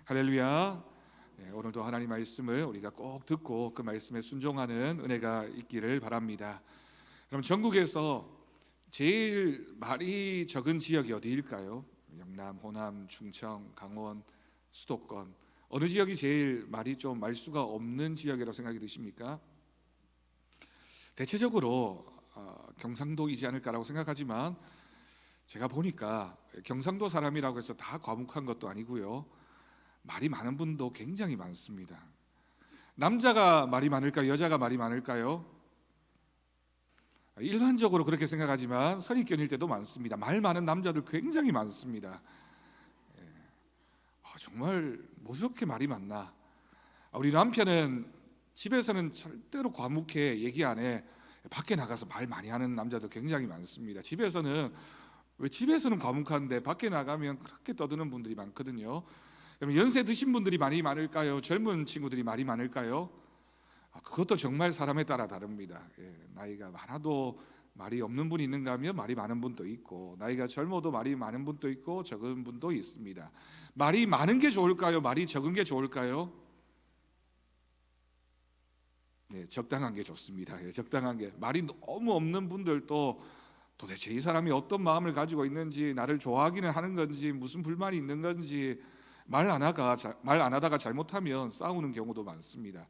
할렐루야. 오늘도 하나님 말씀을 우리가 꼭 듣고 그 말씀에 순종하는 은혜가 있기를 바랍니다. 그럼 전국에서 제일 말이 적은 지역이 어디일까요? 영남, 호남, 충청, 강원, 수도권, 어느 지역이 제일 말이 좀 말수가 없는 지역이라고 생각이 드십니까? 대체적으로 경상도이지 않을까라고 생각하지만 제가 보니까 경상도 사람이라고 해서 다 과묵한 것도 아니고요, 말이 많은 분도 굉장히 많습니다. 남자가 말이 많을까요? 여자가 말이 많을까요? 일반적으로 그렇게 생각하지만 선입견일 때도 많습니다. 말 많은 남자들 굉장히 많습니다. 정말 뭐 저렇게 말이 많나? 우리 남편은 집에서는 절대로 과묵해 얘기 안 해. 밖에 나가서 말 많이 하는 남자도 굉장히 많습니다. 집에서는 과묵한데 밖에 나가면 그렇게 떠드는 분들이 많거든요. 그럼 연세 드신 분들이 말이 많을까요? 젊은 친구들이 말이 많을까요? 그것도 정말 사람에 따라 다릅니다. 나이가 많아도 말이 없는 분이 있는가 하면 말이 많은 분도 있고, 나이가 젊어도 말이 많은 분도 있고 적은 분도 있습니다. 말이 많은 게 좋을까요? 말이 적은 게 좋을까요? 적당한 게 좋습니다. 적당한 게. 말이 너무 없는 분들도 도대체 이 사람이 어떤 마음을 가지고 있는지, 나를 좋아하기는 하는 건지, 무슨 불만이 있는 건지 말 안 하다가 잘못하면 싸우는 경우도 많습니다.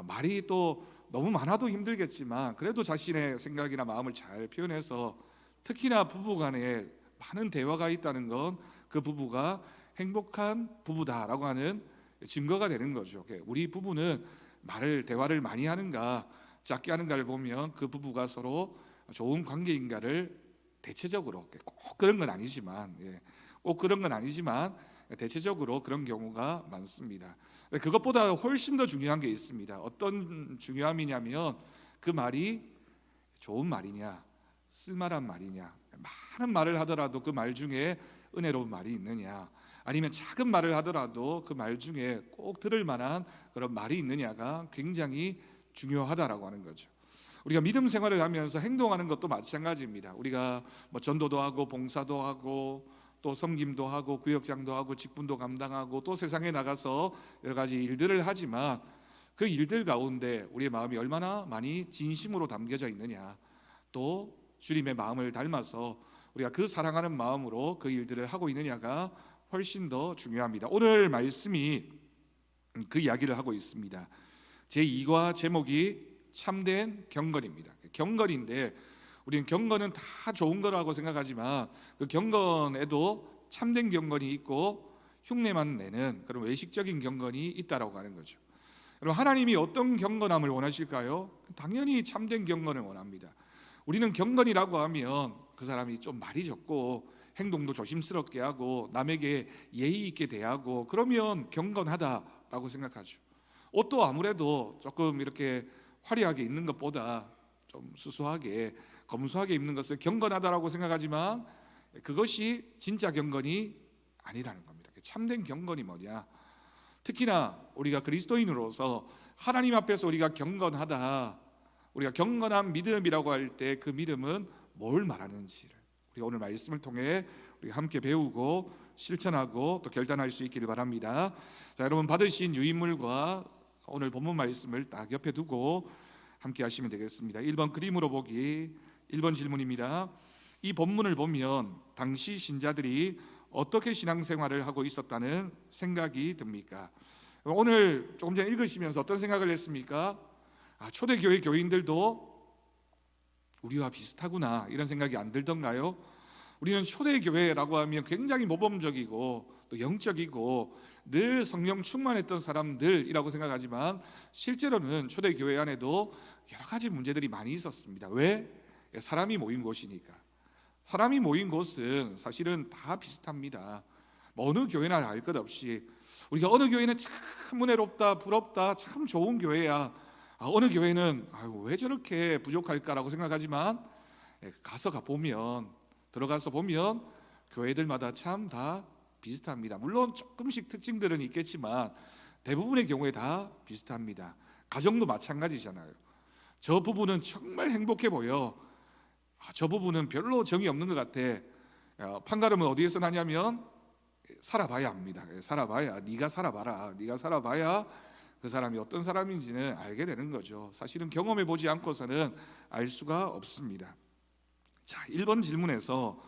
말이 또 너무 많아도 힘들겠지만 그래도 자신의 생각이나 마음을 잘 표현해서, 특히나 부부간에 많은 대화가 있다는 건 그 부부가 행복한 부부다라고 하는 증거가 되는 거죠. 우리 부부는 대화를 많이 하는가 작게 하는가를 보면 그 부부가 서로 좋은 관계인가를 대체적으로, 꼭 그런 건 아니지만 대체적으로 그런 경우가 많습니다. 그것보다 훨씬 더 중요한 게 있습니다. 어떤 중요함이냐면 그 말이 좋은 말이냐, 쓸만한 말이냐. 많은 말을 하더라도 그 말 중에 은혜로운 말이 있느냐, 아니면 작은 말을 하더라도 그 말 중에 꼭 들을 만한 그런 말이 있느냐가 굉장히 중요하다라고 하는 거죠. 우리가 믿음 생활을 하면서 행동하는 것도 마찬가지입니다. 우리가 전도도 하고 봉사도 하고 또 섬김도 하고 구역장도 하고 직분도 감당하고 또 세상에 나가서 여러 가지 일들을 하지만 그 일들 가운데 우리의 마음이 얼마나 많이 진심으로 담겨져 있느냐, 또 주님의 마음을 닮아서 우리가 그 사랑하는 마음으로 그 일들을 하고 있느냐가 훨씬 더 중요합니다. 오늘 말씀이 그 이야기를 하고 있습니다. 제2과 제목이 참된 경건입니다. 경건인데 우리는 경건은 다 좋은 거라고 생각하지만 그 경건에도 참된 경건이 있고 흉내만 내는 그런 외식적인 경건이 있다라고 하는 거죠. 여러분, 하나님이 어떤 경건함을 원하실까요? 당연히 참된 경건을 원합니다. 우리는 경건이라고 하면 그 사람이 좀 말이 적고 행동도 조심스럽게 하고 남에게 예의 있게 대하고 그러면 경건하다라고 생각하죠. 옷도 아무래도 조금 이렇게 화려하게 입는 것보다 좀 수수하게 검소하게 입는 것을 경건하다라고 생각하지만 그것이 진짜 경건이 아니라는 겁니다. 참된 경건이 뭐냐? 특히나 우리가 그리스도인으로서 하나님 앞에서 우리가 경건하다, 우리가 경건한 믿음이라고 할 때 그 믿음은 뭘 말하는지를 우리가 오늘 말씀을 통해 우리가 함께 배우고 실천하고 또 결단할 수 있기를 바랍니다. 자, 여러분, 받으신 유인물과 오늘 본문 말씀을 딱 옆에 두고 함께 하시면 되겠습니다. 1번 그림으로 보기 1번 질문입니다. 이 본문을 보면 당시 신자들이 어떻게 신앙생활을 하고 있었다는 생각이 듭니까? 오늘 조금 전에 읽으시면서 어떤 생각을 했습니까? 초대교회 교인들도 우리와 비슷하구나, 이런 생각이 안 들던가요? 우리는 초대교회라고 하면 굉장히 모범적이고 또 영적이고 늘 성령 충만했던 사람들이라고 생각하지만 실제로는 초대교회 안에도 여러 가지 문제들이 많이 있었습니다. 왜? 사람이 모인 곳이니까. 사람이 모인 곳은 사실은 다 비슷합니다. 어느 교회나 알 것 없이 우리가 어느 교회는 참 은혜롭다, 부럽다, 참 좋은 교회야, 어느 교회는 왜 저렇게 부족할까라고 생각하지만 들어가서 보면 교회들마다 참 다 비슷합니다. 물론 조금씩 특징들은 있겠지만 대부분의 경우에 다 비슷합니다. 가정도 마찬가지잖아요. 저 부부는 정말 행복해 보여, 저 부부는 별로 정이 없는 것 같아. 판가름은 어디에서 나냐면 살아봐야 합니다. 살아봐야, 네가 살아봐라. 네가 살아봐야 그 사람이 어떤 사람인지는 알게 되는 거죠. 사실은 경험해 보지 않고서는 알 수가 없습니다. 자, 1번 질문에서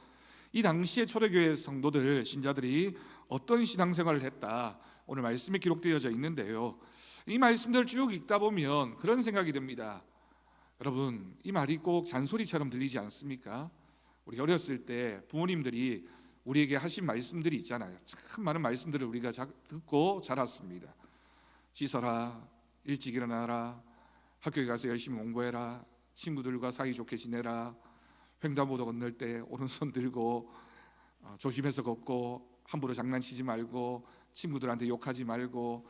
이 당시의 초대교회 성도들, 신자들이 어떤 신앙생활을 했다, 오늘 말씀에 기록되어져 있는데요. 이 말씀들을 쭉 읽다 보면 그런 생각이 듭니다. 여러분, 이 말이 꼭 잔소리처럼 들리지 않습니까? 우리 어렸을 때 부모님들이 우리에게 하신 말씀들이 있잖아요. 참 많은 말씀들을 우리가 듣고 자랐습니다. 씻어라, 일찍 일어나라, 학교에 가서 열심히 공부해라, 친구들과 사이좋게 지내라, 횡단보도 건널 때 오른손 들고 조심해서 걷고, 함부로 장난치지 말고, 친구들한테 욕하지 말고,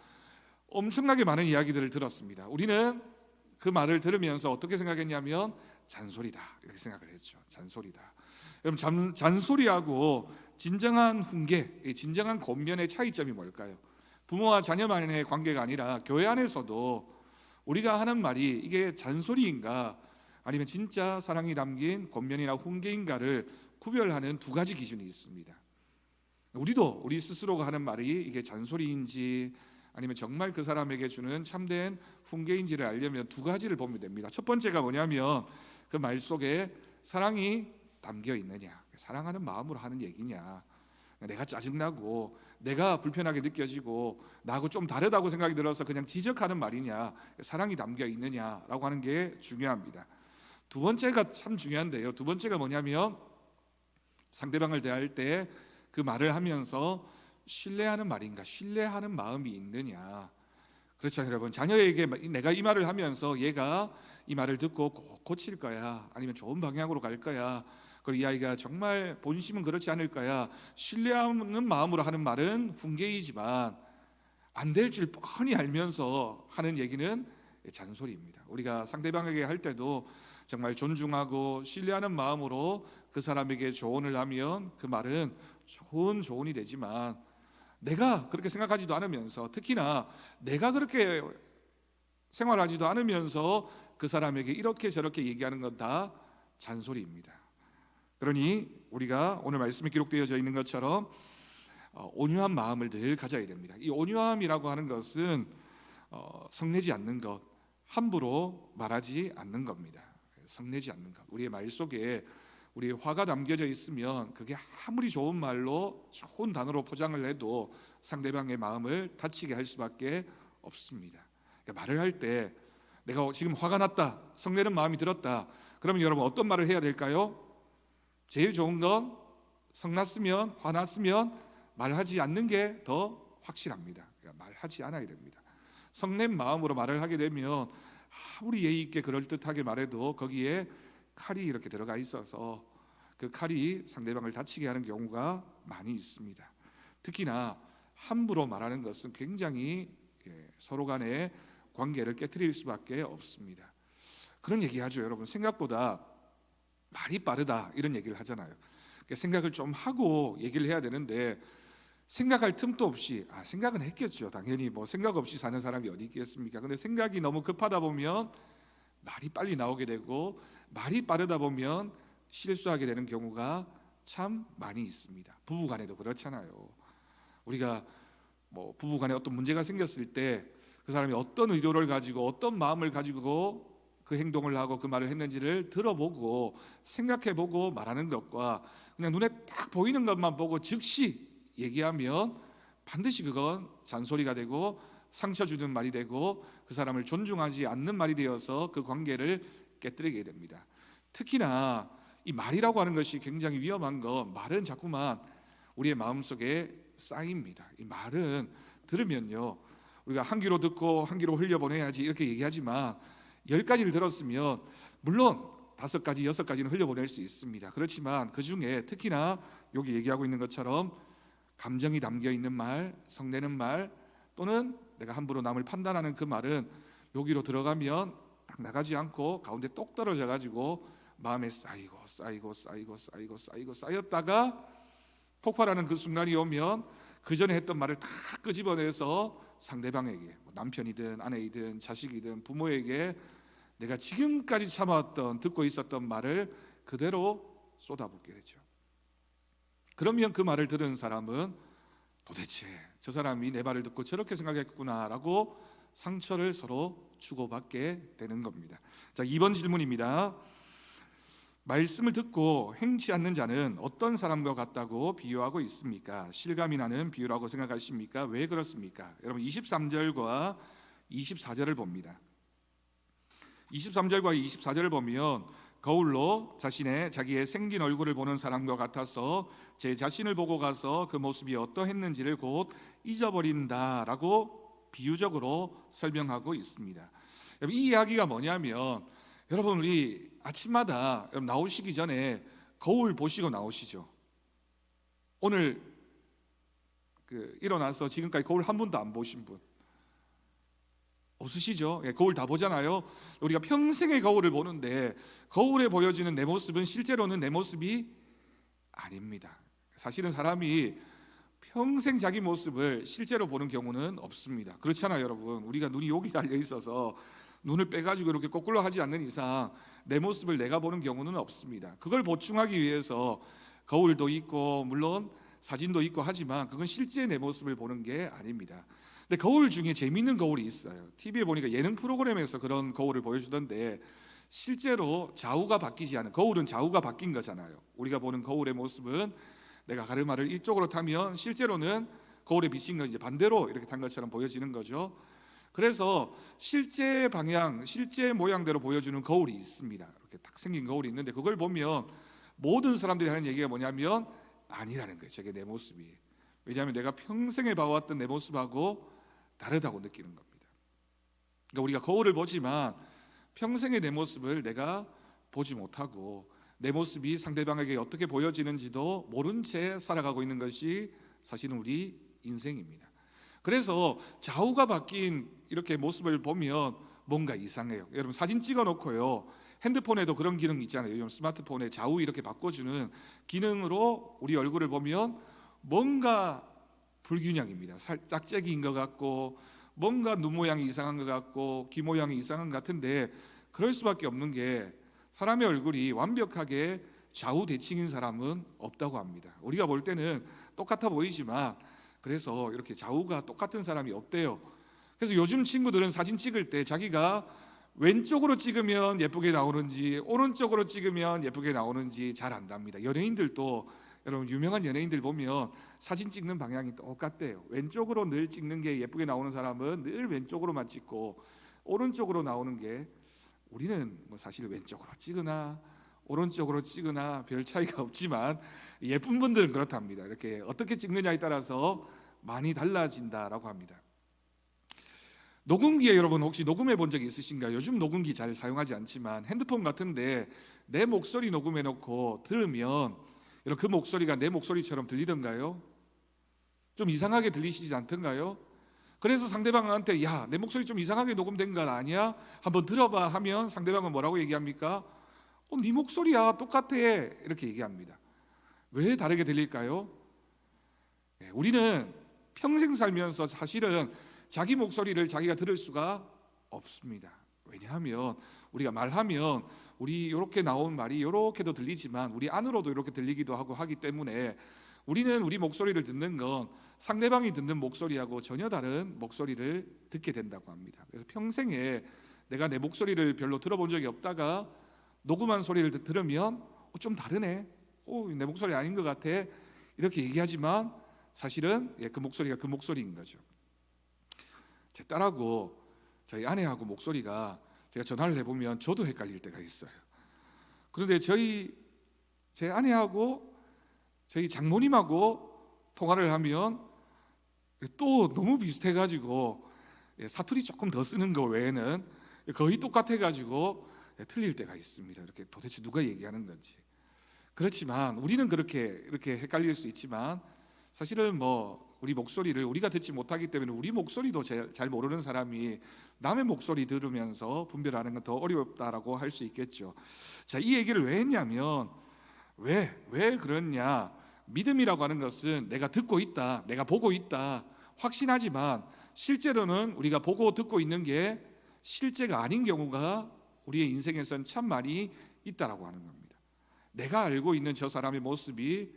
엄청나게 많은 이야기들을 들었습니다. 우리는 그 말을 들으면서 어떻게 생각했냐면 잔소리다, 이렇게 생각을 했죠. 잔소리다. 여러분, 잔소리하고 진정한 훈계, 진정한 권면의 차이점이 뭘까요? 부모와 자녀만의 관계가 아니라 교회 안에서도 우리가 하는 말이 이게 잔소리인가 아니면 진짜 사랑이 담긴 권면이나 훈계인가를 구별하는 두 가지 기준이 있습니다. 우리도 우리 스스로가 하는 말이 이게 잔소리인지 아니면 정말 그 사람에게 주는 참된 훈계인지를 알려면 두 가지를 보면 됩니다. 첫 번째가 뭐냐면 그 말 속에 사랑이 담겨 있느냐, 사랑하는 마음으로 하는 얘기냐, 내가 짜증나고 내가 불편하게 느껴지고 나하고 좀 다르다고 생각이 들어서 그냥 지적하는 말이냐, 사랑이 담겨 있느냐라고 하는 게 중요합니다. 두 번째가 참 중요한데요. 두 번째가 뭐냐면 상대방을 대할 때 그 말을 하면서 신뢰하는 말인가, 신뢰하는 마음이 있느냐. 그렇죠, 여러분. 자녀에게 내가 이 말을 하면서 얘가 이 말을 듣고 고칠 거야, 아니면 좋은 방향으로 갈 거야, 그리고 이 아이가 정말 본심은 그렇지 않을 거야, 신뢰하는 마음으로 하는 말은 훈계이지만 안 될 줄 뻔히 알면서 하는 얘기는 잔소리입니다. 우리가 상대방에게 할 때도 정말 존중하고 신뢰하는 마음으로 그 사람에게 조언을 하면 그 말은 좋은 조언이 되지만 내가 그렇게 생각하지도 않으면서, 특히나 내가 그렇게 생활하지도 않으면서 그 사람에게 이렇게 저렇게 얘기하는 건 다 잔소리입니다. 그러니 우리가 오늘 말씀에 기록되어져 있는 것처럼 온유한 마음을 늘 가져야 됩니다. 이 온유함이라고 하는 것은 성내지 않는 것, 함부로 말하지 않는 겁니다. 성내지 않는 것. 우리의 말 속에 우리의 화가 담겨져 있으면 그게 아무리 좋은 말로, 좋은 단어로 포장을 해도 상대방의 마음을 다치게 할 수밖에 없습니다. 그러니까 말을 할 때 내가 지금 화가 났다, 성내는 마음이 들었다, 그러면 여러분 어떤 말을 해야 될까요? 제일 좋은 건 성났으면, 화났으면 말하지 않는 게 더 확실합니다. 그러니까 말하지 않아야 됩니다. 성낸 마음으로 말을 하게 되면 아무리 예의 있게 그럴듯하게 말해도 거기에 칼이 이렇게 들어가 있어서 그 칼이 상대방을 다치게 하는 경우가 많이 있습니다. 특히나 함부로 말하는 것은 굉장히 서로 간의 관계를 깨트릴 수밖에 없습니다. 그런 얘기하죠, 여러분. 생각보다 말이 빠르다, 이런 얘기를 하잖아요. 생각을 좀 하고 얘기를 해야 되는데 생각할 틈도 없이, 생각은 했겠죠. 당연히 뭐 생각 없이 사는 사람이 어디 있겠습니까? 근데 생각이 너무 급하다 보면 말이 빨리 나오게 되고, 말이 빠르다 보면 실수하게 되는 경우가 참 많이 있습니다. 부부간에도 그렇잖아요. 우리가 뭐 부부간에 어떤 문제가 생겼을 때 그 사람이 어떤 의도를 가지고 어떤 마음을 가지고 그 행동을 하고 그 말을 했는지를 들어보고 생각해보고 말하는 것과 그냥 눈에 딱 보이는 것만 보고 즉시 얘기하면 반드시 그건 잔소리가 되고 상처 주는 말이 되고 그 사람을 존중하지 않는 말이 되어서 그 관계를 깨뜨리게 됩니다. 특히나 이 말이라고 하는 것이 굉장히 위험한 건, 말은 자꾸만 우리의 마음속에 쌓입니다. 이 말은 들으면요, 우리가 한 귀로 듣고 한 귀로 흘려보내야지 이렇게 얘기하지만 10가지를 들었으면 물론 5가지, 6가지는 흘려보낼 수 있습니다. 그렇지만 그 중에 특히나 여기 얘기하고 있는 것처럼 감정이 담겨 있는 말, 성내는 말, 또는 내가 함부로 남을 판단하는 그 말은 여기로 들어가면 딱 나가지 않고 가운데 똑 떨어져 가지고 마음에 쌓이고 쌓였다가 폭발하는 그 순간이 오면 그 전에 했던 말을 다 끄집어내서 상대방에게, 남편이든 아내이든 자식이든 부모에게 내가 지금까지 참아왔던, 듣고 있었던 말을 그대로 쏟아붓게 되죠. 그러면 그 말을 들은 사람은 도대체 저 사람이 내 말을 듣고 저렇게 생각했구나라고 상처를 서로 주고받게 되는 겁니다. 자, 2번 질문입니다. 말씀을 듣고 행치 않는 자는 어떤 사람과 같다고 비유하고 있습니까? 실감이 나는 비유라고 생각하십니까? 왜 그렇습니까? 여러분 23절과 24절을 봅니다. 23절과 24절을 보면 거울로 자기의 생긴 얼굴을 보는 사람과 같아서 제 자신을 보고 가서 그 모습이 어떠했는지를 곧 잊어버린다라고 비유적으로 설명하고 있습니다. 이 이야기가 뭐냐면, 여러분 우리 아침마다 나오시기 전에 거울 보시고 나오시죠. 오늘 일어나서 지금까지 거울 한 번도 안 보신 분 없으시죠? 거울 다 보잖아요. 우리가 평생의 거울을 보는데 거울에 보여지는 내 모습은 실제로는 내 모습이 아닙니다. 사실은 사람이 평생 자기 모습을 실제로 보는 경우는 없습니다. 그렇잖아요, 여러분. 우리가 눈이 여기 달려 있어서 눈을 빼가지고 이렇게 거꾸로 하지 않는 이상 내 모습을 내가 보는 경우는 없습니다. 그걸 보충하기 위해서 거울도 있고 물론 사진도 있고 하지만 그건 실제 내 모습을 보는 게 아닙니다. 근데 거울 중에 재미있는 거울이 있어요. TV에 보니까 예능 프로그램에서 그런 거울을 보여주던데, 실제로 좌우가 바뀌지 않은, 거울은 좌우가 바뀐 거잖아요. 우리가 보는 거울의 모습은 내가 가르마를 이쪽으로 타면 실제로는 거울에 비친 건 이제 반대로 이렇게 탄 것처럼 보여지는 거죠. 그래서 실제 방향, 실제 모양대로 보여주는 거울이 있습니다. 이렇게 딱 생긴 거울이 있는데 그걸 보면 모든 사람들이 하는 얘기가 뭐냐면 아니라는 거예요. 저게 내 모습이. 왜냐하면 내가 평생에 봐왔던 내 모습하고 다르다고 느끼는 겁니다. 그러니까 우리가 거울을 보지만 평생의 내 모습을 내가 보지 못하고 내 모습이 상대방에게 어떻게 보여지는지도 모른 채 살아가고 있는 것이 사실은 우리 인생입니다. 그래서 좌우가 바뀐 이렇게 모습을 보면 뭔가 이상해요. 여러분 사진 찍어 놓고요, 핸드폰에도 그런 기능 있잖아요. 요즘 스마트폰에 좌우 이렇게 바꿔주는 기능으로 우리 얼굴을 보면 뭔가 불균형입니다. 짝짝이인 것 같고 뭔가 눈 모양이 이상한 것 같고 귀 모양이 이상한 것 같은데, 그럴 수밖에 없는 게 사람의 얼굴이 완벽하게 좌우 대칭인 사람은 없다고 합니다. 우리가 볼 때는 똑같아 보이지만 그래서 이렇게 좌우가 똑같은 사람이 없대요. 그래서 요즘 친구들은 사진 찍을 때 자기가 왼쪽으로 찍으면 예쁘게 나오는지 오른쪽으로 찍으면 예쁘게 나오는지 잘 안답니다. 연예인들도, 여러분 유명한 연예인들 보면 사진 찍는 방향이 똑같대요. 왼쪽으로 늘 찍는 게 예쁘게 나오는 사람은 늘 왼쪽으로만 찍고, 오른쪽으로 나오는 게, 우리는 뭐 사실 왼쪽으로 찍으나 오른쪽으로 찍으나 별 차이가 없지만 예쁜 분들은 그렇답니다. 이렇게 어떻게 찍느냐에 따라서 많이 달라진다라고 합니다. 녹음기에 여러분 혹시 녹음해 본 적이 있으신가요? 요즘 녹음기 잘 사용하지 않지만 핸드폰 같은데 내 목소리 녹음해 놓고 들으면 여러분 그 목소리가 내 목소리처럼 들리던가요? 좀 이상하게 들리시지 않던가요? 그래서 상대방한테 야, 내 목소리 좀 이상하게 녹음된 거 아니야? 한번 들어봐 하면 상대방은 뭐라고 얘기합니까? 네 목소리야, 똑같아, 이렇게 얘기합니다. 왜 다르게 들릴까요? 우리는 평생 살면서 사실은 자기 목소리를 자기가 들을 수가 없습니다. 왜냐하면 우리가 말하면 우리 이렇게 나온 말이 이렇게도 들리지만 우리 안으로도 이렇게 들리기도 하고 하기 때문에 우리는 우리 목소리를 듣는 건 상대방이 듣는 목소리하고 전혀 다른 목소리를 듣게 된다고 합니다. 그래서 평생에 내가 내 목소리를 별로 들어본 적이 없다가 녹음한 소리를 들으면 좀 다르네, 내 목소리 아닌 것 같아, 이렇게 얘기하지만 사실은 그 목소리가 그 목소리인 거죠. 제 딸하고 저희 아내하고 목소리가 제가 전화를 해보면 저도 헷갈릴 때가 있어요. 그런데 제 아내하고 저희 장모님하고 통화를 하면 또 너무 비슷해가지고 사투리 조금 더 쓰는 거 외에는 거의 똑같아가지고 틀릴 때가 있습니다. 이렇게 도대체 누가 얘기하는 건지. 그렇지만 우리는 이렇게 헷갈릴 수 있지만 사실은 우리 목소리를 우리가 듣지 못하기 때문에 우리 목소리도 잘 모르는 사람이 남의 목소리 들으면서 분별하는 건 더 어렵다라고 할 수 있겠죠. 자, 이 얘기를 왜 했냐면 왜 그러냐? 믿음이라고 하는 것은 내가 듣고 있다, 내가 보고 있다 확신하지만 실제로는 우리가 보고 듣고 있는 게 실제가 아닌 경우가 우리의 인생에서는 참 많이 있다라고 하는 겁니다. 내가 알고 있는 저 사람의 모습이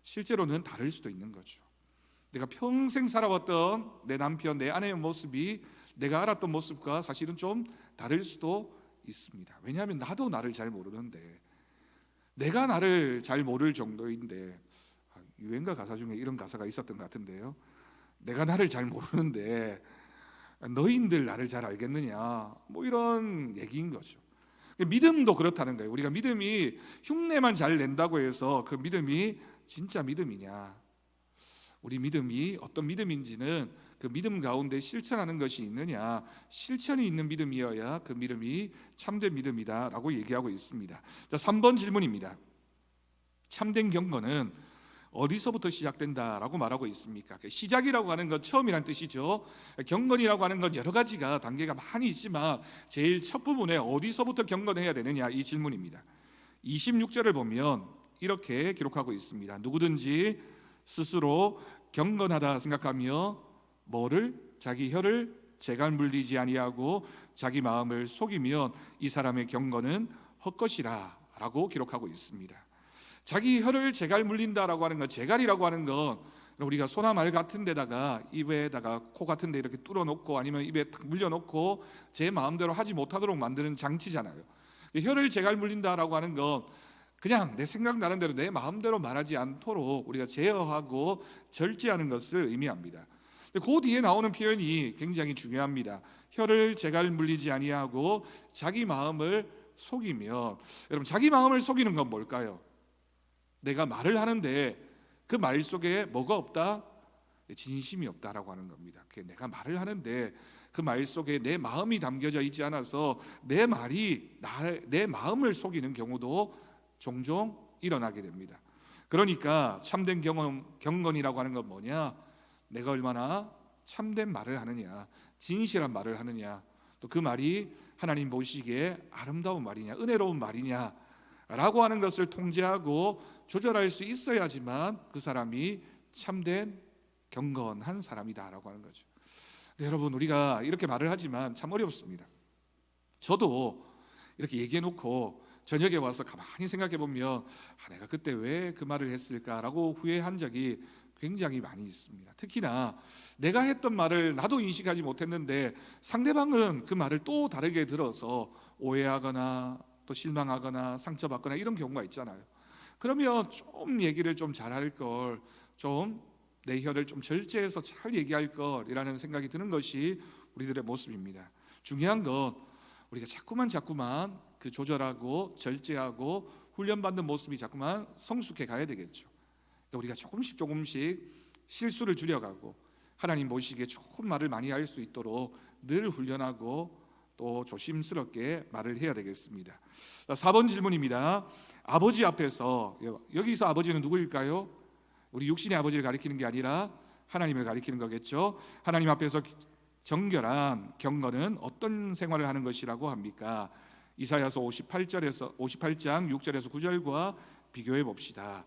실제로는 다를 수도 있는 거죠. 내가 평생 살아왔던 내 남편, 내 아내의 모습이 내가 알았던 모습과 사실은 좀 다를 수도 있습니다. 왜냐하면 나도 나를 잘 모르는데, 내가 나를 잘 모를 정도인데, 유행가 가사 중에 이런 가사가 있었던 것 같은데요. 내가 나를 잘 모르는데 너희들 나를 잘 알겠느냐, 뭐 이런 얘기인 거죠. 믿음도 그렇다는 거예요. 우리가 믿음이 흉내만 잘 낸다고 해서 그 믿음이 진짜 믿음이냐, 우리 믿음이 어떤 믿음인지는 그 믿음 가운데 실천하는 것이 있느냐, 실천이 있는 믿음이어야 그 믿음이 참된 믿음이다라고 얘기하고 있습니다. 자, 3번 질문입니다. 참된 경건은 어디서부터 시작된다라고 말하고 있습니까? 시작이라고 하는 건 처음이란 뜻이죠. 경건이라고 하는 건 여러 가지가 단계가 많이 있지만 제일 첫 부분에 어디서부터 경건해야 되느냐, 이 질문입니다. 26절을 보면 이렇게 기록하고 있습니다. 누구든지 스스로 경건하다 생각하며 뭐를? 자기 혀를 재갈 물리지 아니하고 자기 마음을 속이면 이 사람의 경건은 헛것이라 라고 기록하고 있습니다. 자기 혀를 재갈 물린다라고 하는 건, 재갈이라고 하는 건 우리가 소나 말 같은 데다가 입에다가 코 같은 데 이렇게 뚫어놓고 아니면 입에 탁 물려놓고 제 마음대로 하지 못하도록 만드는 장치잖아요. 혀를 재갈 물린다라고 하는 건 그냥 내 생각나는 대로 내 마음대로 말하지 않도록 우리가 제어하고 절제하는 것을 의미합니다. 그 뒤에 나오는 표현이 굉장히 중요합니다. 혀를 재갈 물리지 아니하고 자기 마음을 속이면, 여러분 자기 마음을 속이는 건 뭘까요? 내가 말을 하는데 그 말 속에 뭐가 없다? 진심이 없다라고 하는 겁니다. 내가 말을 하는데 그 말 속에 내 마음이 담겨져 있지 않아서 내 말이 내 마음을 속이는 경우도 종종 일어나게 됩니다. 그러니까 참된 경건이라고 하는 건 뭐냐? 내가 얼마나 참된 말을 하느냐, 진실한 말을 하느냐, 또 그 말이 하나님 보시기에 아름다운 말이냐, 은혜로운 말이냐 라고 하는 것을 통제하고 조절할 수 있어야지만 그 사람이 참된 경건한 사람이다라고 하는 거죠. 여러분, 우리가 이렇게 말을 하지만 참 어렵습니다. 저도 이렇게 얘기해 놓고 저녁에 와서 가만히 생각해 보면 내가 그때 왜 그 말을 했을까라고 후회한 적이 굉장히 많이 있습니다. 특히나 내가 했던 말을 나도 인식하지 못했는데 상대방은 그 말을 또 다르게 들어서 오해하거나 또 실망하거나 상처받거나 이런 경우가 있잖아요. 그러면 좀 얘기를 좀 잘할 걸, 좀 내 혀를 좀 절제해서 잘 얘기할 걸이라는 생각이 드는 것이 우리들의 모습입니다. 중요한 건 우리가 자꾸만 그 조절하고 절제하고 훈련받는 모습이 자꾸만 성숙해 가야 되겠죠. 우리가 조금씩 실수를 줄여가고 하나님 보시기에 좋은 말을 많이 할 수 있도록 늘 훈련하고 또 조심스럽게 말을 해야 되겠습니다. 4번 질문입니다. 아버지 앞에서, 여기서 아버지는 누구일까요? 우리 육신의 아버지를 가리키는 게 아니라 하나님을 가리키는 거겠죠. 하나님 앞에서 정결한 경건은 어떤 생활을 하는 것이라고 합니까? 이사야서 58장 6절에서 9절과 비교해 봅시다.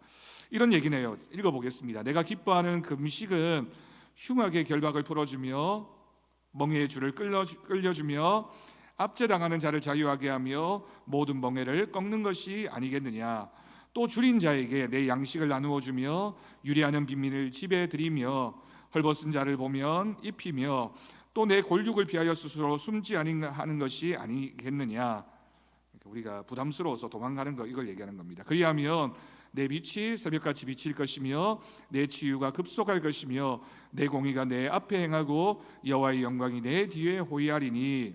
이런 얘기네요. 읽어보겠습니다. 내가 기뻐하는 금식은 흉악의 결박을 풀어주며 멍에의 줄을 끌려주며 압제당하는 자를 자유하게 하며 모든 멍에를 꺾는 것이 아니겠느냐. 또 줄인 자에게 내 양식을 나누어 주며 유리하는 빈민을 집에 들이며 헐벗은 자를 보면 입히며 또 내 골육을 피하여 스스로 숨지 하는 것이 아니겠느냐. 우리가 부담스러워서 도망가는 거, 이걸 얘기하는 겁니다. 그리하면 내 빛이 새벽같이 비칠 것이며 내 치유가 급속할 것이며 내 공의가 내 앞에 행하고 여호와의 영광이 내 뒤에 호위하리니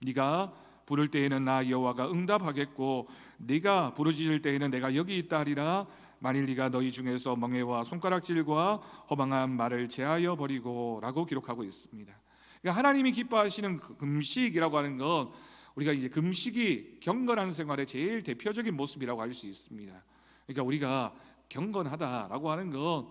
네가 부를 때에는 나 여호와가 응답하겠고 네가 부르짖을 때에는 내가 여기 있다 하리라. 만일 네가 너희 중에서 멍에와 손가락질과 허망한 말을 제하여 버리고 라고 기록하고 있습니다. 그러니까 하나님이 기뻐하시는 금식이라고 하는 건 우리가 이제 금식이 경건한 생활의 제일 대표적인 모습이라고 할 수 있습니다. 그러니까 우리가 경건하다라고 하는 건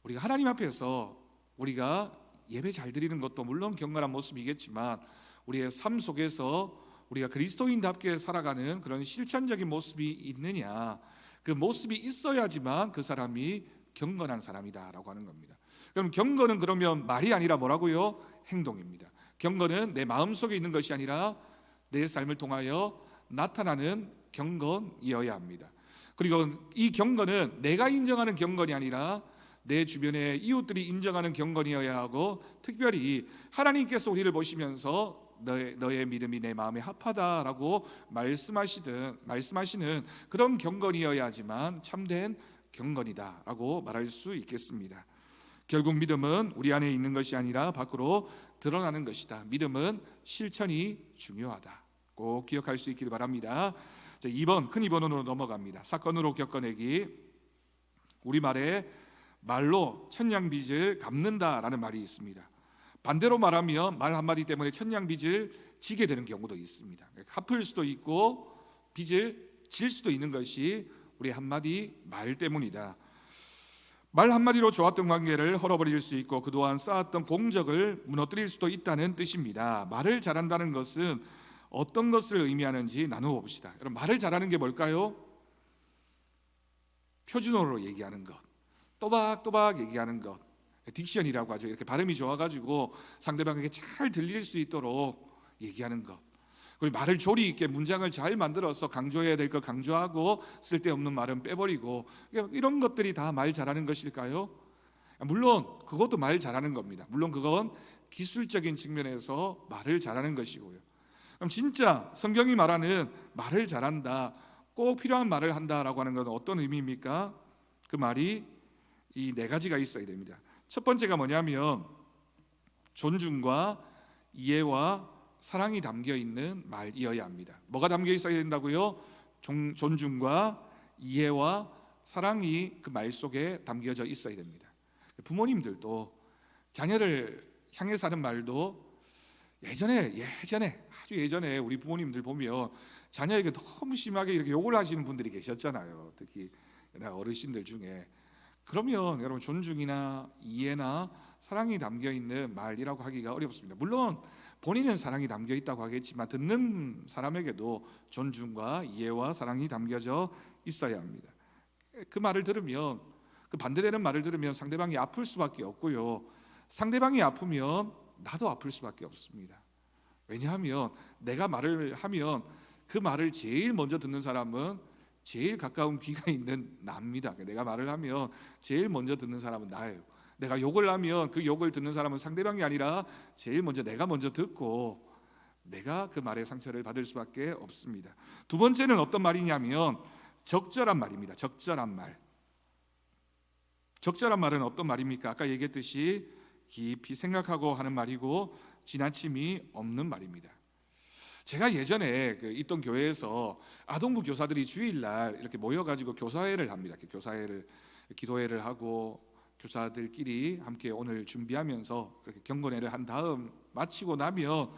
우리가 하나님 앞에서 우리가 예배 잘 드리는 것도 물론 경건한 모습이겠지만 우리의 삶 속에서 우리가 그리스도인답게 살아가는 그런 실천적인 모습이 있느냐, 그 모습이 있어야지만 그 사람이 경건한 사람이다라고 하는 겁니다. 그럼 경건은 그러면 말이 아니라 뭐라고요? 행동입니다. 경건은 내 마음속에 있는 것이 아니라 내 삶을 통하여 나타나는 경건이어야 합니다. 그리고 이 경건은 내가 인정하는 경건이 아니라 내 주변의 이웃들이 인정하는 경건이어야 하고, 특별히 하나님께서 우리를 보시면서 너의 믿음이 내 마음에 합하다라고 말씀하시는 그런 경건이어야 하지만 참된 경건이다라고 말할 수 있겠습니다. 결국 믿음은 우리 안에 있는 것이 아니라 밖으로 드러나는 것이다. 믿음은 실천이 중요하다. 꼭 기억할 수 있기를 바랍니다. 자, 2번, 큰 2번으로 넘어갑니다. 사건으로 겪어내기. 우리말에 말로 천냥빚을 갚는다라는 말이 있습니다. 반대로 말하면 말 한마디 때문에 천냥빚을 지게 되는 경우도 있습니다. 갚을 수도 있고 빚을 질 수도 있는 것이 우리 한마디 말 때문이다. 말 한마디로 좋았던 관계를 헐어버릴 수 있고 그동안 쌓았던 공적을 무너뜨릴 수도 있다는 뜻입니다. 말을 잘한다는 것은 어떤 것을 의미하는지 나누어 봅시다. 여러분, 말을 잘하는 게 뭘까요? 표준어로 얘기하는 것, 또박또박 얘기하는 것, 딕션이라고 하죠. 이렇게 발음이 좋아가지고 상대방에게 잘 들릴 수 있도록 얘기하는 것. 그리고 말을 조리 있게 문장을 잘 만들어서 강조해야 될 것 강조하고 쓸데없는 말은 빼버리고, 이런 것들이 다 말 잘하는 것일까요? 물론 그것도 말 잘하는 겁니다. 물론 그건 기술적인 측면에서 말을 잘하는 것이고요. 그럼 진짜 성경이 말하는 말을 잘한다, 꼭 필요한 말을 한다라고 하는 건 어떤 의미입니까? 그 말이 이 4가지가 있어야 됩니다. 첫 번째가 뭐냐면 존중과 이해와 사랑이 담겨 있는 말이어야 합니다. 뭐가 담겨 있어야 된다고요? 존중과 이해와 사랑이 그 말 속에 담겨져 있어야 됩니다. 부모님들도 자녀를 향해서 하는 말도 예전에 아주 예전에 우리 부모님들 보면 자녀에게 너무 심하게 이렇게 욕을 하시는 분들이 계셨잖아요. 특히 어르신들 중에. 그러면 여러분, 존중이나 이해나 사랑이 담겨 있는 말이라고 하기가 어렵습니다. 물론 본인은 사랑이 담겨 있다고 하겠지만 듣는 사람에게도 존중과 이해와 사랑이 담겨져 있어야 합니다. 그 말을 들으면, 그 반대되는 말을 들으면 상대방이 아플 수밖에 없고요, 상대방이 아프면 나도 아플 수밖에 없습니다. 왜냐하면 내가 말을 하면 그 말을 제일 먼저 듣는 사람은 제일 가까운 귀가 있는 나입니다. 내가 말을 하면 제일 먼저 듣는 사람은 나예요. 내가 욕을 하면 그 욕을 듣는 사람은 상대방이 아니라 제일 먼저 내가 먼저 듣고 내가 그 말의 상처를 받을 수밖에 없습니다. 두 번째는 어떤 말이냐면 적절한 말입니다. 적절한 말. 적절한 말은 어떤 말입니까? 아까 얘기했듯이 깊이 생각하고 하는 말이고 지나침이 없는 말입니다. 제가 예전에 있던 교회에서 아동부 교사들이 주일날 이렇게 모여가지고 교사회를 합니다. 교사회를, 기도회를 하고 교사들끼리 함께 오늘 준비하면서 이렇게 경건회를 한 다음 마치고 나면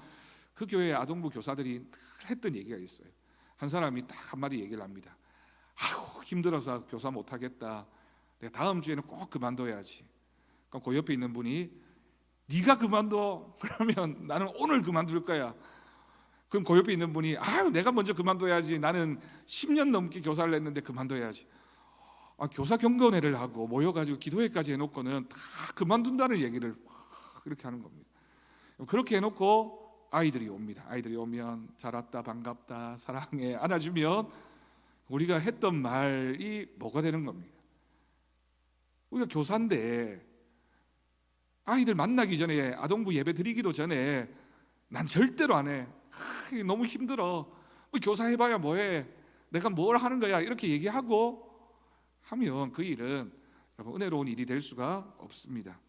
그 교회 아동부 교사들이 늘 했던 얘기가 있어요. 한 사람이 딱 한마디 얘기를 합니다. 아이고, 힘들어서 교사 못하겠다. 내가 다음 주에는 꼭 그만둬야지. 그럼 그 옆에 있는 분이 네가 그만둬. 그러면 나는 오늘 그만둘 거야. 그럼 그 옆에 있는 분이 아유, 내가 먼저 그만둬야지. 나는 10년 넘게 교사를 했는데 그만둬야지. 교사 경건회를 하고 모여가지고 기도회까지 해놓고는 다 그만둔다는 얘기를 그렇게 하는 겁니다. 그렇게 해놓고 아이들이 옵니다. 아이들이 오면 잘 왔다, 반갑다, 사랑해, 안아주면 우리가 했던 말이 뭐가 되는 겁니다. 우리가 교사인데 아이들 만나기 전에, 아동부 예배 드리기도 전에 난 절대로 안 해. 너무 힘들어. 교사 해봐야 뭐해. 내가 뭘 하는 거야. 이렇게 얘기하고 하면 그 일은 여러분 은혜로운 일이 될 수가 없습니다.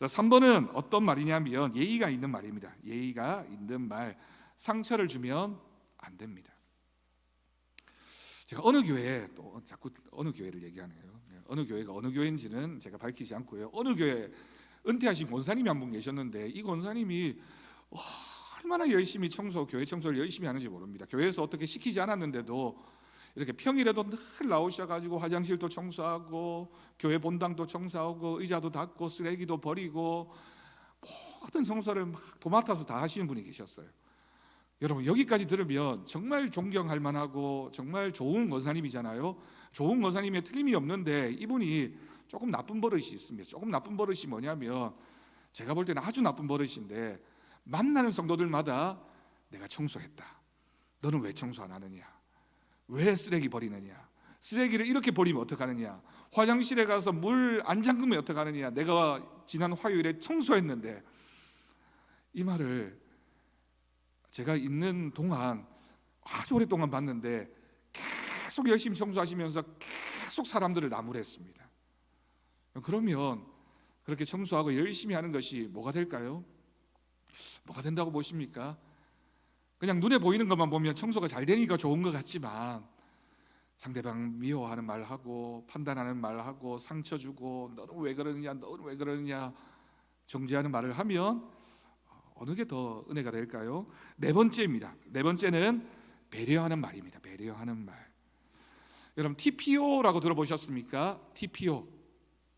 3번은 어떤 말이냐면 예의가 있는 말입니다. 예의가 있는 말. 상처를 주면 안 됩니다. 제가 어느 교회, 또 자꾸 어느 교회를 얘기하네요. 어느 교회가 어느 교회인지는 제가 밝히지 않고요. 어느 교회 은퇴하신 권사님이 한 분 계셨는데 이 권사님이 얼마나 열심히 교회 청소를 열심히 하는지 모릅니다. 교회에서 어떻게 시키지 않았는데도 이렇게 평일에도 늘 나오셔가지고 화장실도 청소하고 교회 본당도 청소하고 의자도 닦고 쓰레기도 버리고 모든 청소를 막 도맡아서 다 하시는 분이 계셨어요. 여러분, 여기까지 들으면 정말 존경할 만하고 정말 좋은 권사님이잖아요. 좋은 권사님의 틀림이 없는데 이분이 조금 나쁜 버릇이 있습니다. 조금 나쁜 버릇이 뭐냐면, 제가 볼 때는 아주 나쁜 버릇인데, 만나는 성도들마다 내가 청소했다. 너는 왜 청소 안 하느냐? 왜 쓰레기 버리느냐? 쓰레기를 이렇게 버리면 어떡하느냐, 화장실에 가서 물 안 잠그면 어떡하느냐, 내가 지난 화요일에 청소했는데. 이 말을 제가 있는 동안 아주 오랫동안 봤는데 계속 열심히 청소하시면서 계속 사람들을 나무랬습니다. 그러면 그렇게 청소하고 열심히 하는 것이 뭐가 될까요? 뭐가 된다고 보십니까? 그냥 눈에 보이는 것만 보면 청소가 잘 되니까 좋은 것 같지만, 상대방 미워하는 말하고 판단하는 말하고 상처 주고 너는 왜 그러느냐, 너는 왜 그러느냐 정죄하는 말을 하면 어느 게 더 은혜가 될까요? 네 번째입니다. 네 번째는 배려하는 말입니다. 배려하는 말. 여러분 TPO라고 들어보셨습니까? TPO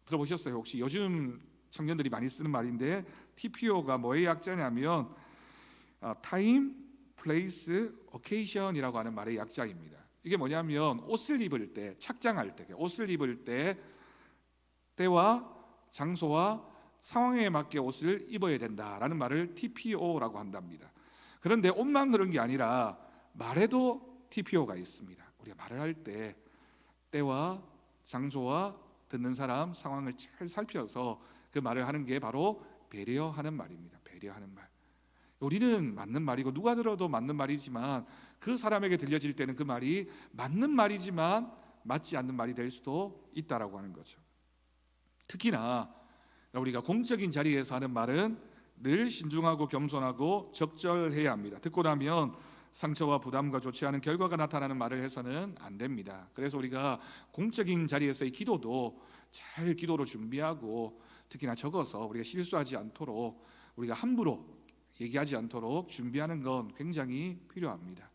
들어보셨어요? 혹시 요즘 청년들이 많이 쓰는 말인데, TPO가 뭐의 약자냐면 Time, Place, Occasion이라고 하는 말의 약자입니다. 이게 뭐냐면 옷을 입을 때, 착장할 때, 옷을 입을 때 때와 장소와 상황에 맞게 옷을 입어야 된다라는 말을 TPO라고 한답니다. 그런데 옷만 그런 게 아니라 말에도 TPO가 있습니다. 우리가 말을 할 때 때와 장소와 듣는 사람, 상황을 잘 살펴서 그 말을 하는 게 바로 배려하는 말입니다. 배려하는 말. 우리는 맞는 말이고 누가 들어도 맞는 말이지만, 그 사람에게 들려질 때는 그 말이 맞는 말이지만 맞지 않는 말이 될 수도 있다라고 하는 거죠. 특히나 우리가 공적인 자리에서 하는 말은 늘 신중하고 겸손하고 적절해야 합니다. 듣고 나면 상처와 부담과 좋지 않은 결과가 나타나는 말을 해서는 안 됩니다. 그래서 우리가 공적인 자리에서의 기도도 잘 기도로 준비하고, 특히나 적어서 우리가 실수하지 않도록, 우리가 함부로 얘기하지 않도록 준비하는 건 굉장히 필요합니다.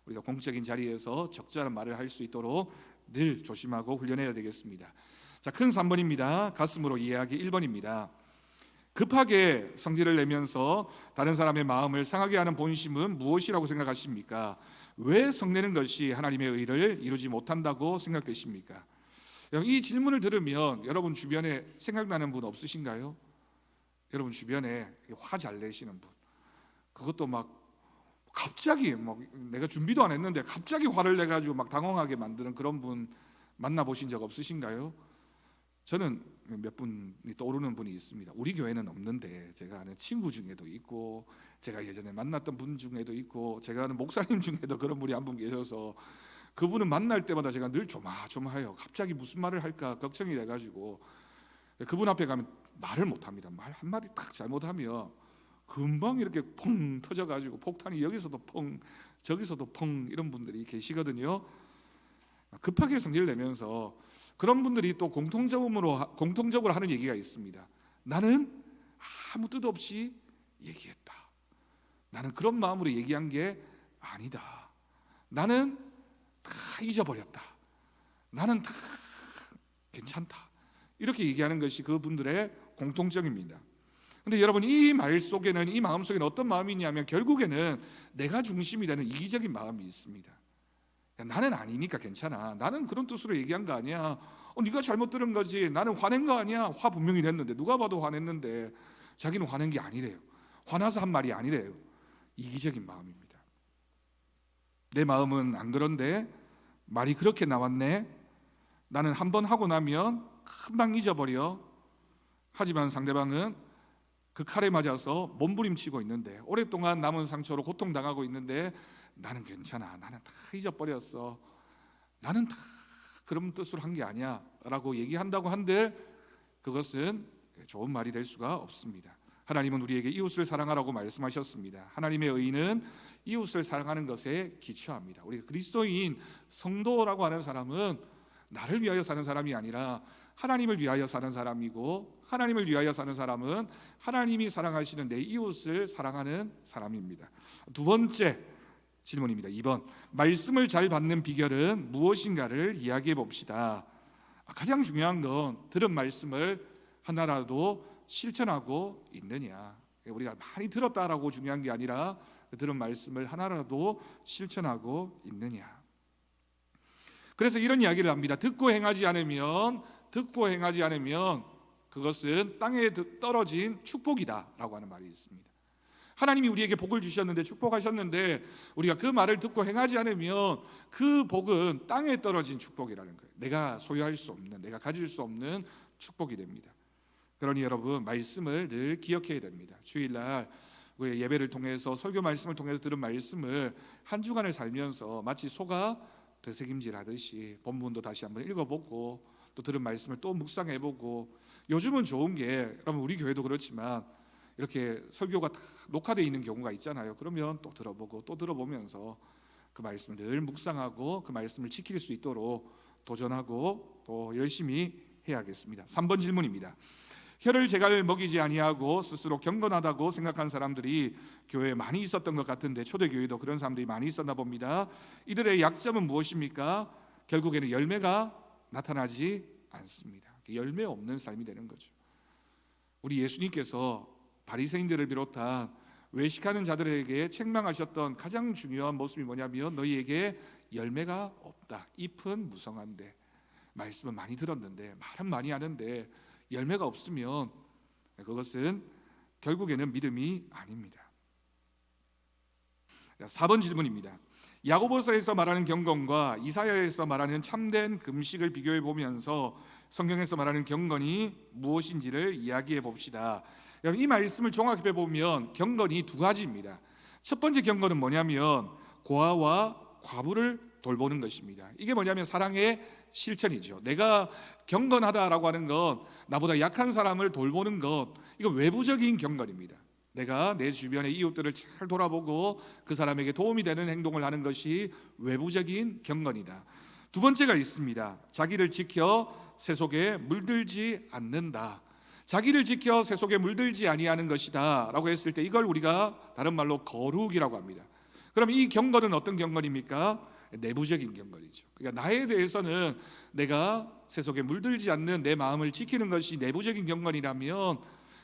우리가 공적인 자리에서 적절한 말을 할 수 있도록 늘 조심하고 훈련해야 되겠습니다. 자, 큰 3번입니다. 가슴으로 이해하기 1번입니다. 급하게 성질을 내면서 다른 사람의 마음을 상하게 하는 본심은 무엇이라고 생각하십니까? 왜 성내는 것이 하나님의 의를 이루지 못한다고 생각되십니까? 이 질문을 들으면 여러분 주변에 생각나는 분 없으신가요? 여러분 주변에 화 잘 내시는 분, 그것도 막 갑자기 막 내가 준비도 안 했는데 갑자기 화를 내가지고 막 당황하게 만드는 그런 분 만나보신 적 없으신가요? 저는 몇 분이 떠오르는 분이 있습니다. 우리 교회는 없는데 제가 아는 친구 중에도 있고, 제가 예전에 만났던 분 중에도 있고, 제가 아는 목사님 중에도 그런 분이 한 분 계셔서 그분은 만날 때마다 제가 늘 조마조마해요. 갑자기 무슨 말을 할까 걱정이 돼가지고. 그분 앞에 가면 말을 못합니다. 말 한마디 딱 잘못하면 금방 이렇게 펑 터져가지고 폭탄이 여기서도 펑 저기서도 펑, 이런 분들이 계시거든요. 급하게 성질을 내면서 그런 분들이 또 공통적으로 하는 얘기가 있습니다. 나는 아무 뜻 없이 얘기했다. 나는 그런 마음으로 얘기한 게 아니다. 나는 다 잊어버렸다. 나는 다 괜찮다. 이렇게 얘기하는 것이 그분들의 공통점입니다. 근데 여러분, 이 말 속에는, 이 마음 속에는 어떤 마음이 있냐면 결국에는 내가 중심이 되는 이기적인 마음이 있습니다. 나는 아니니까 괜찮아. 나는 그런 뜻으로 얘기한 거 아니야. 네가 잘못 들은 거지. 나는 화낸 거 아니야. 화 분명히 냈는데, 누가 봐도 화냈는데 자기는 화낸 게 아니래요. 화나서 한 말이 아니래요. 이기적인 마음입니다. 내 마음은 안 그런데 말이 그렇게 나왔네. 나는 한 번 하고 나면 금방 잊어버려. 하지만 상대방은 그 칼에 맞아서 몸부림치고 있는데, 오랫동안 남은 상처로 고통당하고 있는데 나는 괜찮아. 나는 다 잊어버렸어. 나는 다 그런 뜻으로 한 게 아니야 라고 얘기한다고 한들 그것은 좋은 말이 될 수가 없습니다. 하나님은 우리에게 이웃을 사랑하라고 말씀하셨습니다. 하나님의 의는 이웃을 사랑하는 것에 기초합니다. 우리 그리스도인 성도라고 하는 사람은 나를 위하여 사는 사람이 아니라 하나님을 위하여 사는 사람이고, 하나님을 위하여 사는 사람은 하나님이 사랑하시는 내 이웃을 사랑하는 사람입니다. 두 번째 질문입니다. 2번, 말씀을 잘 받는 비결은 무엇인가를 이야기해 봅시다. 가장 중요한 건 들은 말씀을 하나라도 실천하고 있느냐. 우리가 많이 들었다라고 중요한 게 아니라 들은 말씀을 하나라도 실천하고 있느냐. 그래서 이런 이야기를 합니다. 듣고 행하지 않으면 그것은 땅에 떨어진 축복이다 라고 하는 말이 있습니다. 하나님이 우리에게 복을 주셨는데, 축복하셨는데 우리가 그 말을 듣고 행하지 않으면 그 복은 땅에 떨어진 축복이라는 거예요. 내가 소유할 수 없는, 내가 가질 수 없는 축복이 됩니다. 그러니 여러분, 말씀을 늘 기억해야 됩니다. 주일날 우리 예배를 통해서, 설교 말씀을 통해서 들은 말씀을 한 주간을 살면서 마치 소가 되새김질하듯이 본문도 다시 한번 읽어보고, 또 들은 말씀을 또 묵상해보고, 요즘은 좋은 게, 여러분 우리 교회도 그렇지만 이렇게 설교가 다 녹화되어 있는 경우가 있잖아요. 그러면 또 들어보고 또 들어보면서 그 말씀을 늘 묵상하고 그 말씀을 지킬 수 있도록 도전하고 또 열심히 해야겠습니다. 3번 질문입니다. 혀를 제갈 먹이지 아니하고 스스로 경건하다고 생각한 사람들이 교회에 많이 있었던 것 같은데, 초대교회도 그런 사람들이 많이 있었나 봅니다. 이들의 약점은 무엇입니까? 결국에는 열매가 나타나지 않습니다. 열매 없는 삶이 되는 거죠. 우리 예수님께서 바리새인들을 비롯한 외식하는 자들에게 책망하셨던 가장 중요한 모습이 뭐냐면, 너희에게 열매가 없다. 잎은 무성한데, 말씀은 많이 들었는데, 말은 많이 하는데 열매가 없으면 그것은 결국에는 믿음이 아닙니다. 4번 질문입니다. 야고보서에서 말하는 경건과 이사야에서 말하는 참된 금식을 비교해 보면서 성경에서 말하는 경건이 무엇인지를 이야기해 봅시다. 이 말씀을 종합해 보면 경건이 두 가지입니다. 첫 번째 경건은 뭐냐면 고아와 과부를 돌보는 것입니다. 이게 뭐냐면 사랑의 실천이죠. 내가 경건하다라고 하는 건 나보다 약한 사람을 돌보는 것, 이거 외부적인 경건입니다. 내가 내 주변의 이웃들을 잘 돌아보고 그 사람에게 도움이 되는 행동을 하는 것이 외부적인 경건이다. 두 번째가 있습니다. 자기를 지켜 새 속에 물들지 않는다. 자기를 지켜 새 속에 물들지 아니하는 것이다 라고 했을 때, 이걸 우리가 다른 말로 거룩이라고 합니다. 그럼 이 경건은 어떤 경건입니까? 내부적인 경건이죠. 그러니까 나에 대해서는 내가 새 속에 물들지 않는 내 마음을 지키는 것이 내부적인 경건이라면,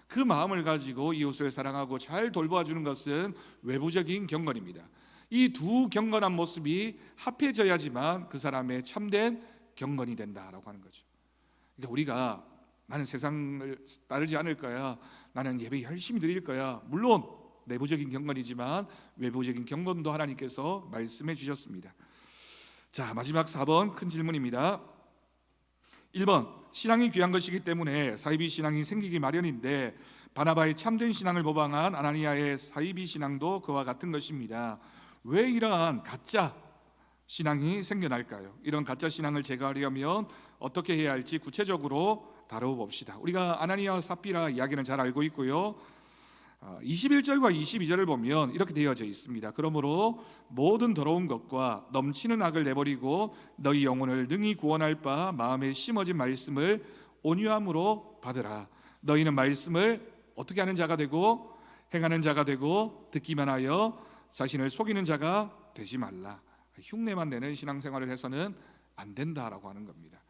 그 마음을 가지고 이웃을 사랑하고 잘 돌봐주는 것은 외부적인 경건입니다. 이 두 경건한 모습이 합해져야지만 그 사람의 참된 경건이 된다라고 하는 거죠. 그러니까 우리가 나는 세상을 따르지 않을 거야, 나는 예배 열심히 드릴 거야, 물론 내부적인 경건이지만 외부적인 경건도 하나님께서 말씀해 주셨습니다. 자, 마지막 4번 큰 질문입니다. 1번, 신앙이 귀한 것이기 때문에 사이비 신앙이 생기기 마련인데, 바나바의 참된 신앙을 모방한 아나니아의 사이비 신앙도 그와 같은 것입니다. 왜 이러한 가짜 신앙이 생겨날까요? 이런 가짜 신앙을 제거하려면 어떻게 해야 할지 구체적으로 다뤄봅시다. 우리가 아나니아와 삽비라 이야기는 잘 알고 있고요. 21절과 22절을 보면 이렇게 되어져 있습니다. 그러므로 모든 더러운 것과 넘치는 악을 내버리고 너희 영혼을 능히 구원할 바 마음에 심어진 말씀을 온유함으로 받으라. 너희는 말씀을 어떻게 하는 자가 되고 행하는 자가 되고 듣기만 하여 자신을 속이는 자가 되지 말라. 흉내만 내는 신앙생활을 해서는 안 된다라고 하는 겁니다.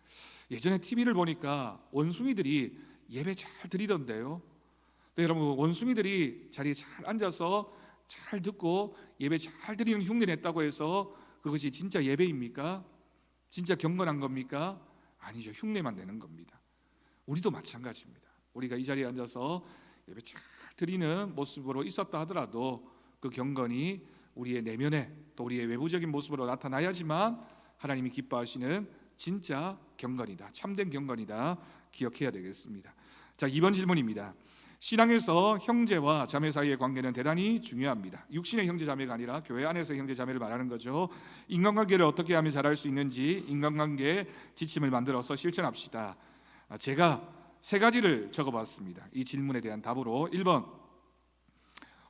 예전에 TV를 보니까 원숭이들이 예배 잘 드리던데요. 네, 여러분, 원숭이들이 자리에 잘 앉아서 잘 듣고 예배 잘 드리는 흉내 냈다고 해서 그것이 진짜 예배입니까? 진짜 경건한 겁니까? 아니죠. 흉내만 내는 겁니다. 우리도 마찬가지입니다. 우리가 이 자리에 앉아서 예배 잘 드리는 모습으로 있었다 하더라도 그 경건이 우리의 내면에, 또 우리의 외부적인 모습으로 나타나야지만 하나님이 기뻐하시는 진짜 경건이다, 참된 경건이다 기억해야 되겠습니다. 자, 2번 질문입니다. 신앙에서 형제와 자매 사이의 관계는 대단히 중요합니다. 육신의 형제 자매가 아니라 교회 안에서 형제 자매를 말하는 거죠. 인간관계를 어떻게 하면 잘할 수 있는지 인간관계 지침을 만들어서 실천합시다. 제가 3가지를 적어봤습니다. 이 질문에 대한 답으로 1번,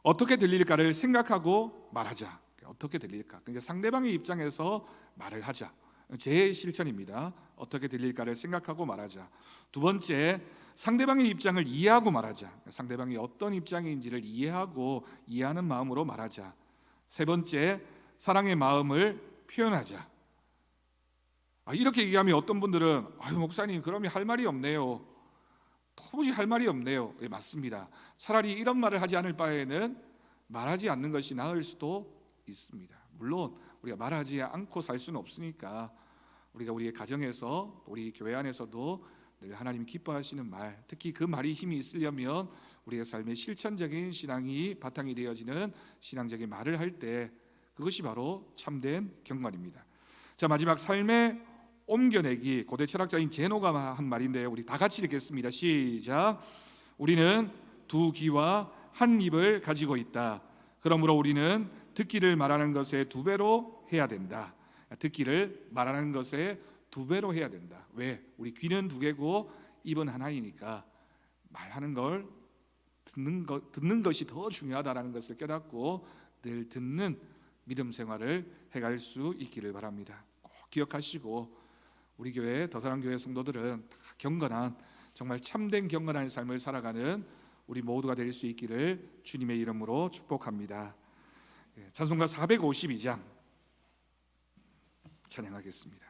어떻게 들릴까를 생각하고 말하자. 어떻게 들릴까? 그러니까 상대방의 입장에서 말을 하자. 제 실천입니다. 어떻게 들릴까를 생각하고 말하자. 2번째, 상대방의 입장을 이해하고 말하자. 상대방이 어떤 입장인지를 이해하는 마음으로 말하자. 3번째, 사랑의 마음을 표현하자. 이렇게 얘기하면 어떤 분들은 목사님 그러면 할 말이 없네요. 도무지 할 말이 없네요. 예, 맞습니다. 차라리 이런 말을 하지 않을 바에는 말하지 않는 것이 나을 수도 있습니다. 물론 우리가 말하지 않고 살 수는 없으니까 우리가 우리의 가정에서, 우리 교회 안에서도 늘 하나님이 기뻐하시는 말, 특히 그 말이 힘이 있으려면 우리의 삶의 실천적인 신앙이 바탕이 되어지는 신앙적인 말을 할 때 그것이 바로 참된 경건입니다. 자, 마지막 삶의 옮겨내기, 고대 철학자인 제노가 한 말인데요. 우리 다 같이 읽겠습니다. 시작. 우리는 두 귀와 한 입을 가지고 있다. 그러므로 우리는 듣기를 말하는 것에 두 배로 해야 된다. 듣기를 말하는 것에 두 배로 해야 된다. 왜? 우리 귀는 두 개고 입은 하나이니까 말하는 걸 듣는 것이 더 중요하다라는 것을 깨닫고 늘 듣는 믿음 생활을 해갈 수 있기를 바랍니다. 꼭 기억하시고 우리 교회 더사랑교회 성도들은 경건한, 정말 참된 경건한 삶을 살아가는 우리 모두가 될 수 있기를 주님의 이름으로 축복합니다. 찬송가 452장 찬양하겠습니다.